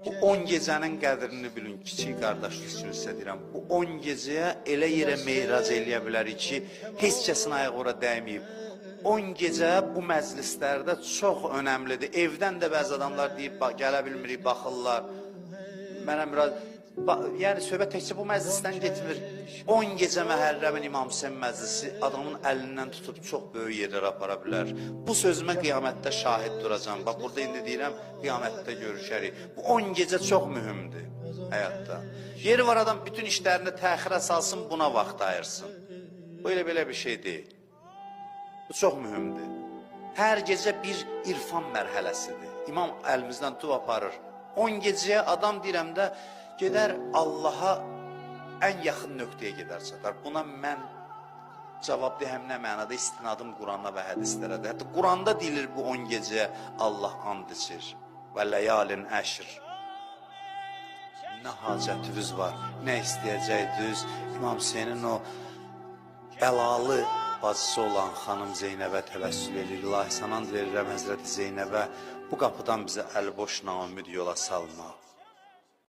Bu 10 gecənin qədrini bilin, kiçik qardaşlıq üçün sizə deyirəm. Bu 10 gecəyə elə yerə meyrac eləyə bilərik ki, heç kəsin ayağı ora dəyməyib. 10 gecə bu məclislərdə çox önəmlidir. Evdən də bəzi adamlar deyib, gələ bilmirik, baxırlar. Mənə biraz, yəni söhbət təkcə bu məclisdən getmir. 10 gecə Məhərrəmin İmam Hüseyn məclisi adamın əlindən tutub çox böyük yerlərə apara bilər. Bu sözümə qiyamətdə şahid duracam. Bax, burada indi deyirəm, qiyamətdə görüşərik. Bu 10 gecə çox mühümdür həyatda. Yeri var adam bütün işlərini təxirə salsın, buna vaxt ayırsın. Bu elə-belə bir şey deyil. Bu çox mühümdür. Hər gecə bir irfan mərhələsidir. İmam əlimizdən tutub aparır. 10 gecəyə adam deyirəm də, gedər Allaha ən yaxın nöqtəyə gedər çatar. Buna mən cavab deyəm nə mənada, istinadım Qurana və hədislərədir. Hətta Quranda deyilir bu 10 gecəyə Allah and içir. Və ləyalin əşr. Nə hacətiniz var, nə istəyəcəkdiniz? İmam Hüseynin o bəlalı bacısı olan xanım Zeynəbə təvəssül edir. İlahi sanand verirəm Həzrəti Zeynəbə bu qapıdan bizə əl boş naümid yola salma.